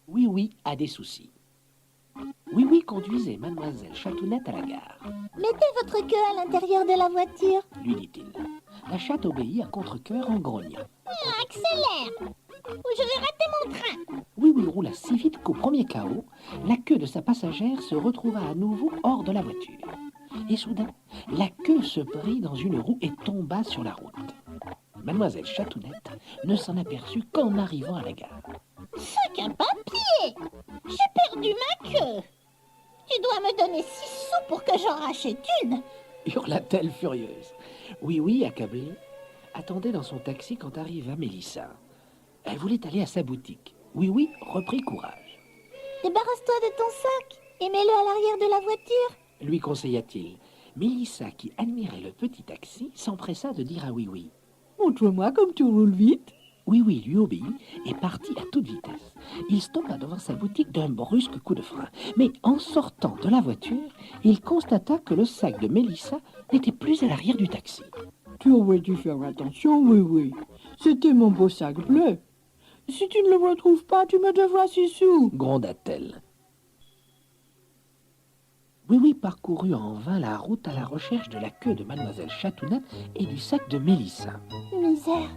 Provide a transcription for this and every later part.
Oui, oui a des soucis. Oui, oui conduisait mademoiselle Chatounette à la gare. Mettez votre queue à l'intérieur de la voiture. Lui dit-il. La chatte obéit à contre-cœur en grognant. Accélère, ou je vais rater mon train. Oui, oui roula si vite qu'au premier chaos, la queue de sa passagère se retrouva à nouveau hors de la voiture. Et soudain, la queue se prit dans une roue et tomba sur la route. Mademoiselle Chatounette ne s'en aperçut qu'en arrivant à la gare. Sac à papier! J'ai perdu ma queue. Tu dois me donner 6 sous pour que j'en rachète une. Hurla-t-elle furieuse. Oui, oui, accablée, attendait dans son taxi quand arriva Mélissa. Elle voulait aller à sa boutique. Oui, oui, reprit courage. Débarrasse-toi de ton sac et mets-le à l'arrière de la voiture. Lui conseilla-t-il. Mélissa, qui admirait le petit taxi, s'empressa de dire à Oui, oui. Montre-moi comme tu roules vite. Oui, oui lui obéit et partit à toute vitesse. Il stoppa devant sa boutique d'un brusque coup de frein. Mais en sortant de la voiture, il constata que le sac de Mélissa n'était plus à l'arrière du taxi. Tu aurais dû faire attention, oui, oui. C'était mon beau sac bleu. Si tu ne le retrouves pas, tu me devras 6 sous. Gronda-t-elle. Oui, oui parcourut en vain la route à la recherche de la queue de mademoiselle Chatounette et du sac de Mélissa. Misère,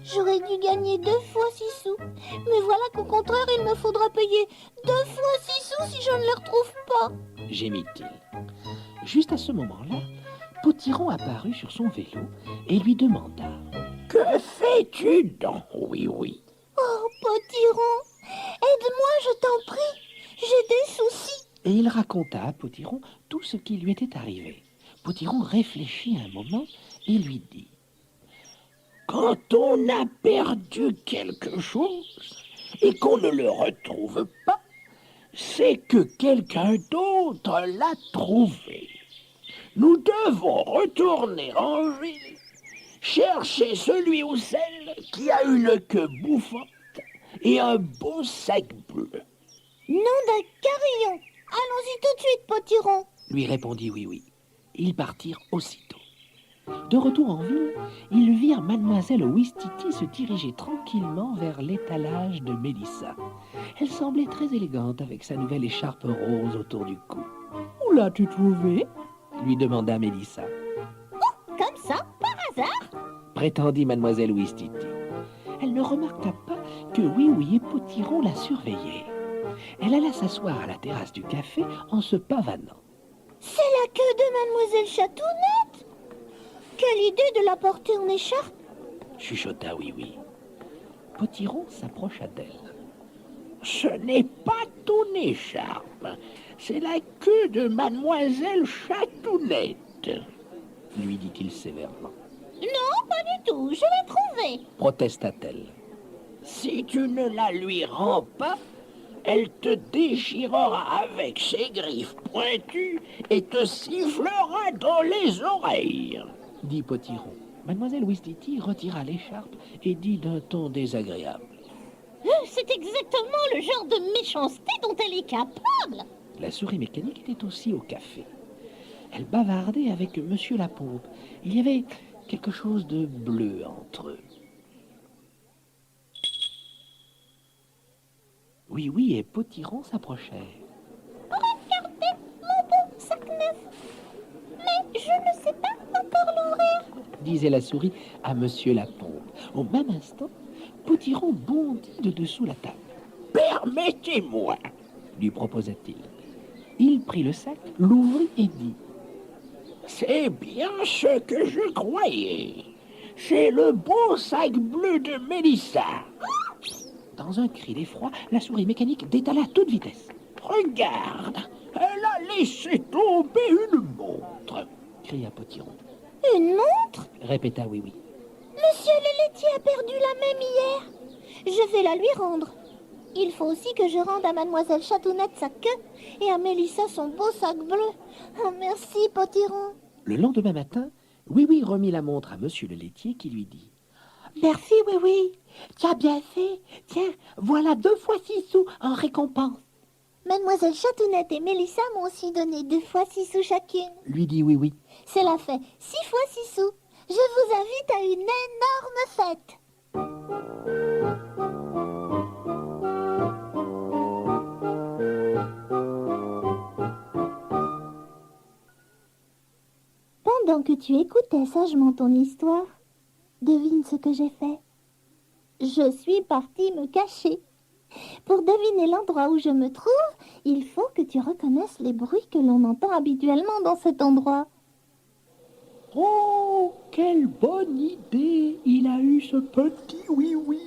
j'aurais dû gagner 2 fois 6 sous. Mais voilà qu'au contraire, il me faudra payer 2 fois 6 sous si je ne les retrouve pas. Gémit-il. Juste à ce moment-là, Potiron apparut sur son vélo et lui demanda « Que fais-tu donc, oui, oui ?» Oh, Potiron, aide-moi, je t'en prie. J'ai des soucis. Et il raconta à Potiron tout ce qui lui était arrivé. Potiron réfléchit un moment et lui dit « Quand on a perdu quelque chose et qu'on ne le retrouve pas, c'est que quelqu'un d'autre l'a trouvé. Nous devons retourner en ville, chercher celui ou celle qui a une queue bouffante et un beau sac bleu. » Nom d'un carillon. Allons-y tout de suite, Potiron. Lui répondit Oui, oui. Ils partirent aussitôt. De retour en ville, ils virent mademoiselle Ouistiti se diriger tranquillement vers l'étalage de Mélissa. Elle semblait très élégante avec sa nouvelle écharpe rose autour du cou. Où l'as-tu trouvé? Lui demanda Mélissa. Comme ça, par hasard. Prétendit mademoiselle Ouistiti. Elle ne remarqua pas que Oui Oui et Potiron la surveillaient. Elle alla s'asseoir à la terrasse du café en se pavanant. C'est la queue de mademoiselle Chatounette. Quelle idée de la porter en écharpe. Chuchota Oui Oui. Potiron s'approcha d'elle. Ce n'est pas ton écharpe, c'est la queue de mademoiselle Chatounette, lui dit-il sévèrement. Non, pas du tout, je l'ai trouvée. Protesta-t-elle. Si tu ne la lui rends pas, elle te déchirera avec ses griffes pointues et te sifflera dans les oreilles, dit Potiron. Mademoiselle Ouistiti retira l'écharpe et dit d'un ton désagréable. C'est exactement le genre de méchanceté dont elle est capable. La souris mécanique était aussi au café. Elle bavardait avec Monsieur Lapompe. Il y avait quelque chose de bleu entre eux. Oui, oui, et Potiron s'approchait. Regardez mon beau sac neuf. Mais je ne sais pas encore l'ouvrir. Disait la souris à Monsieur Lapompe. Au même instant, Potiron bondit de dessous la table. Permettez-moi, lui proposa-t-il. Il prit le sac, l'ouvrit et dit c'est bien ce que je croyais. C'est le beau sac bleu de Mélissa. Dans un cri d'effroi, la souris mécanique détala à toute vitesse. Regarde, elle a laissé tomber une montre, cria Potiron. Une montre? Répéta Oui, oui. Monsieur le laitier a perdu la même hier. Je vais la lui rendre. Il faut aussi que je rende à mademoiselle Chatounette sa queue et à Mélissa son beau sac bleu. Oh, merci, Potiron. Le lendemain matin, Oui, oui remit la montre à monsieur le laitier qui lui dit Merci, oui, oui. Tu as bien fait. Tiens, voilà 2 fois 6 sous en récompense. Mademoiselle Chatounette et Mélissa m'ont aussi donné 2 fois 6 sous chacune. lui dit Oui, oui. Cela fait 6 fois 6 sous. Je vous invite à une énorme fête. tu écoutais sagement ton histoire, devine ce que j'ai fait. Je suis partie me cacher. Pour deviner l'endroit où je me trouve, il faut que tu reconnaisses les bruits que l'on entend habituellement dans cet endroit. Oh, quelle bonne idée il a eu ce petit oui-oui.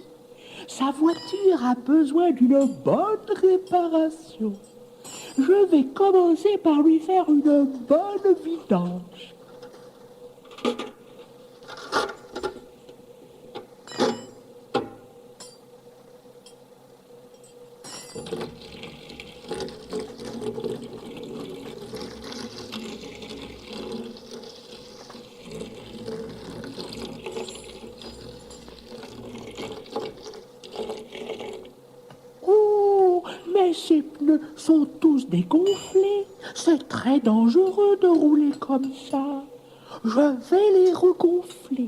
Sa voiture a besoin d'une bonne réparation. Je vais commencer par lui faire une bonne vidange. Oh, mais ces pneus sont tous dégonflés. C'est très dangereux de rouler comme ça. Je vais les regonfler.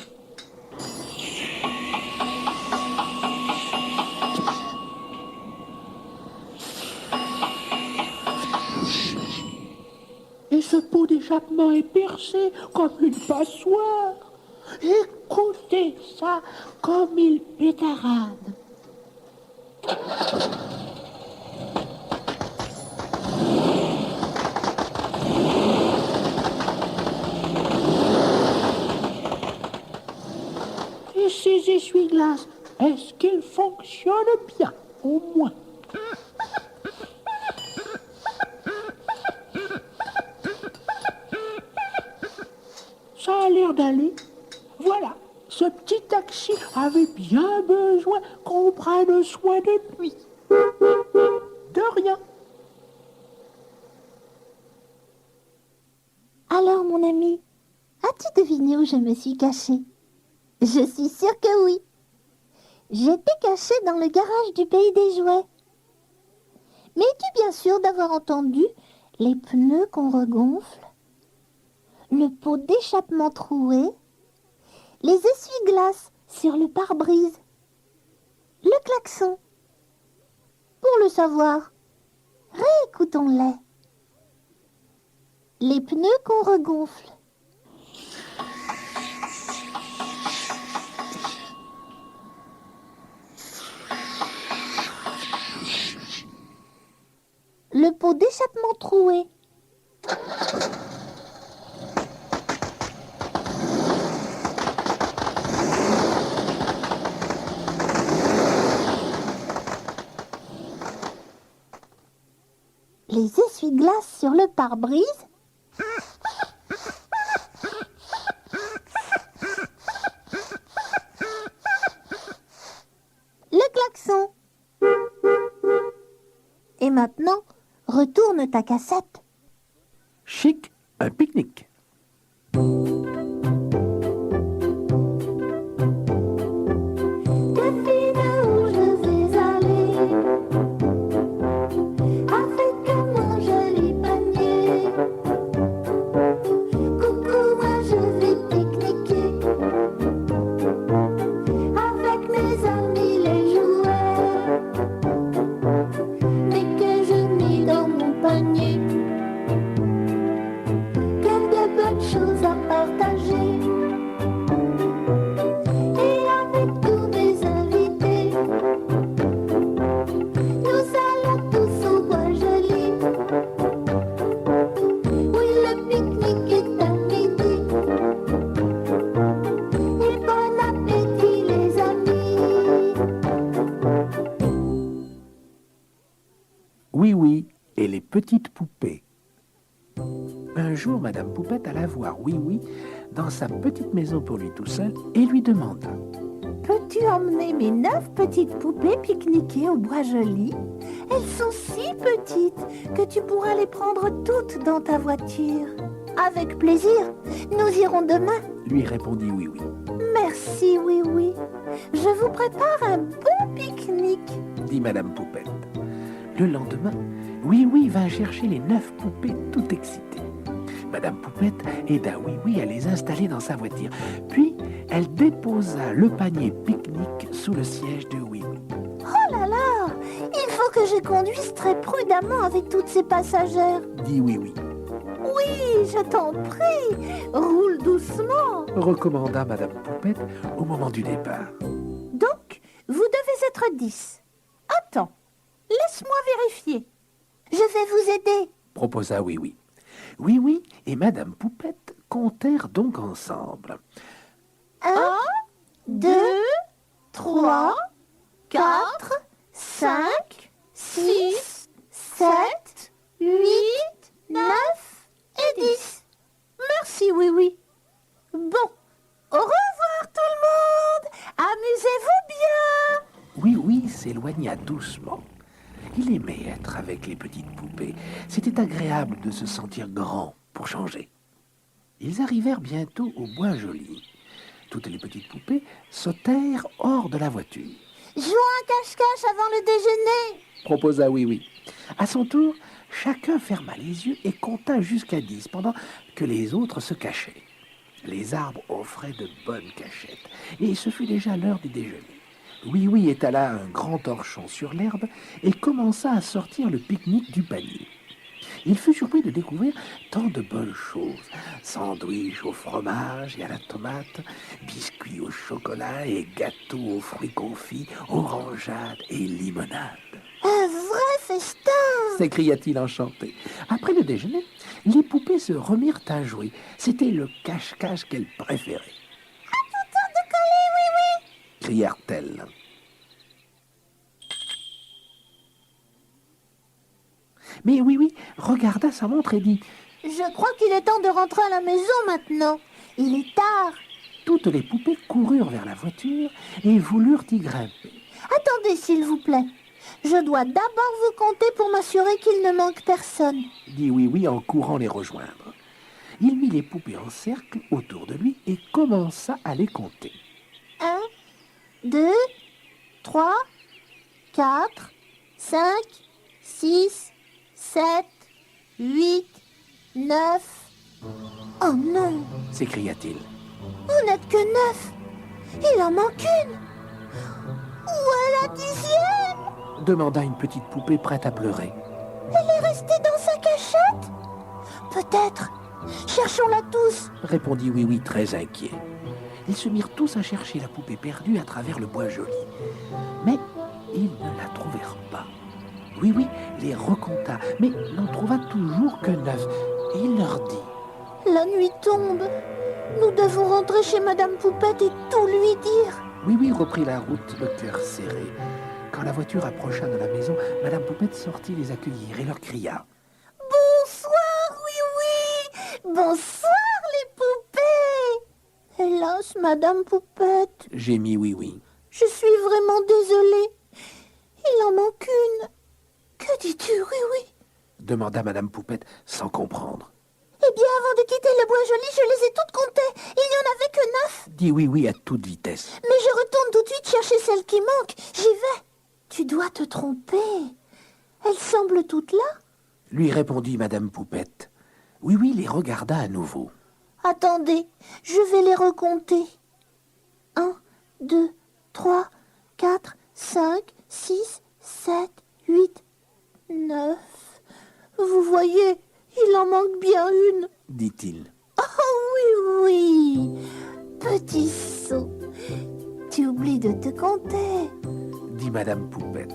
Et ce pot d'échappement est percé comme une passoire. Écoutez ça, comme il pétarade. Et ces essuie-glaces, est-ce qu'ils fonctionnent bien, au moins? Ça a l'air d'aller. Voilà, ce petit taxi avait bien besoin qu'on prenne soin de lui. De rien. Alors, mon ami, as-tu deviné où je me suis cachée? Je suis sûre que oui. J'étais cachée dans le garage du Pays des Jouets. Mais es-tu bien sûr d'avoir entendu les pneus qu'on regonfle, le pot d'échappement troué, les essuie-glaces sur le pare-brise, le klaxon? Pour le savoir, réécoutons-les. Les pneus qu'on regonfle. Le pot d'échappement troué. Les essuie-glaces sur le pare-brise. Le klaxon. Et maintenant, retourne ta cassette. Chic, un pique-nique. Devine où je vais aller, avec mon joli panier. Coucou, moi je vais pique-niquer, avec mes amis les jouets. Mais que je mets dans mon panier, plein de bonnes choses à partager. Et avec tous mes invités, nous allons tous au bois joli. Oui, le pique-nique est à midi. Et bon appétit les amis. Oui, oui, et les petites poupées. Un jour, Madame Poupette alla voir Oui Oui dans sa petite maison pour lui tout seul et lui demanda: Peux-tu emmener mes 9 petites poupées pique-niquer au bois joli? Elles sont si petites que tu pourras les prendre toutes dans ta voiture. Avec plaisir, nous irons demain. lui répondit Oui Oui. Merci, oui, oui. Je vous prépare un bon pique-nique. Dit Madame Poupette. Le lendemain, Oui Oui vint chercher les 9 poupées tout excitées. Madame Poupette aida Oui Oui à les installer dans sa voiture. Puis, elle déposa le panier pique-nique sous le siège de Oui Oui. Oh là là, il faut que je conduise très prudemment avec toutes ces passagères. Dit Oui Oui. Oui, je t'en prie. Roule doucement. recommanda Madame Poupette au moment du départ. Donc, vous devez être 10. Attends, laisse-moi vérifier. Je vais vous aider. Proposa Oui Oui. Oui Oui et Madame Poupette comptèrent donc ensemble. 1, 2, 3, 4, 5, 6, 7, 8, 9 et 10. Merci, oui, oui. Bon, au revoir tout le monde. Amusez-vous bien. Oui Oui s'éloigna doucement. Il aimait être avec les petites poupées. C'était agréable de se sentir grand pour changer. Ils arrivèrent bientôt au bois joli. Toutes les petites poupées sautèrent hors de la voiture. Jouons un cache-cache avant le déjeuner. Proposa Oui Oui. À son tour, chacun ferma les yeux et compta jusqu'à 10 pendant que les autres se cachaient. Les arbres offraient de bonnes cachettes et ce fut déjà l'heure du déjeuner. Oui Oui étala un grand torchon sur l'herbe et commença à sortir le pique-nique du panier. Il fut surpris de découvrir tant de bonnes choses. Sandwiches au fromage et à la tomate, biscuits au chocolat et gâteaux aux fruits confits, orangeade et limonade. Un vrai festin. S'écria-t-il enchanté. Après le déjeuner, les poupées se remirent à jouer. C'était le cache-cache qu'elles préféraient. Crièrent-elles. Mais Oui Oui regarda sa montre et dit « Je crois qu'il est temps de rentrer à la maison maintenant. Il est tard. Toutes les poupées coururent vers la voiture et voulurent y grimper. Attendez, s'il vous plaît. Je dois d'abord vous compter pour m'assurer qu'il ne manque personne. Dit Oui Oui en courant les rejoindre. Il mit les poupées en cercle autour de lui et commença à les compter. 1, 2, 3, 4, 5, 6, 7, 8, 9... Oh non, S'écria-t-il. vous n'êtes que 9. Il en manque une. Où est la 10e? Demanda une petite poupée prête à pleurer. Elle est restée dans sa cachette? Peut-être. Cherchons-la tous. Répondit Oui Oui très inquiet. Ils se mirent tous à chercher la poupée perdue à travers le bois joli. Mais ils ne la trouvèrent pas. Oui Oui les recompta, mais n'en trouva toujours que 9. Et il leur dit La nuit tombe. Nous devons rentrer chez Madame Poupette et tout lui dire. Oui Oui reprit la route, le cœur serré. Quand la voiture approcha de la maison, Madame Poupette sortit les accueillir et leur cria Bonsoir, oui, oui. Bonsoir, les poupées. Hélas, Madame Poupette, gémit Oui Oui. je suis vraiment désolée. Il en manque une. Que dis-tu, oui, oui? Demanda Madame Poupette sans comprendre. Eh bien, avant de quitter le bois joli, je les ai toutes comptées. Il n'y en avait que 9. Dit Oui Oui à toute vitesse. Mais je retourne tout de suite chercher celle qui manque. J'y vais. Tu dois te tromper. Elles semblent toutes là. Lui répondit Madame Poupette. Oui Oui les regarda à nouveau. Attendez, je vais les recompter. 1, 2, 3, 4, 5, 6, 7, 8, 9. Vous voyez, il en manque bien une. Dit-il. Oh oui, oui. Petit sot. Tu oublies de te compter. Dit Madame Poupette.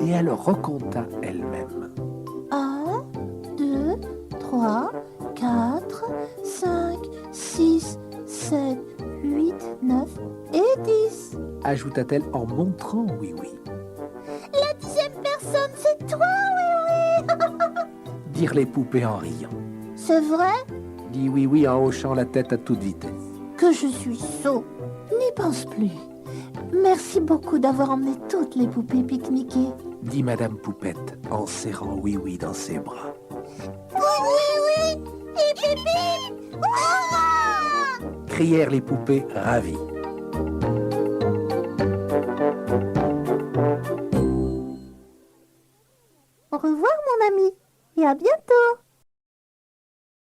Et elle recompta elle-même. 1, 2, 3, 4, 5, 6, 7, 8, 9 et 10. Ajouta-t-elle en montrant Oui Oui. La 10e personne, c'est toi, oui, oui. Dirent les poupées en riant. C'est vrai Dit Oui Oui en hochant la tête à toute vitesse. que je suis sot. N'y pense plus. Merci beaucoup d'avoir emmené toutes les poupées pique-niquer. Dit Madame Poupette en serrant Oui Oui dans ses bras. Oui, oui, oui. Et pipi. Hurrah! Crièrent les poupées ravies. Au revoir, mon ami. Et à bientôt.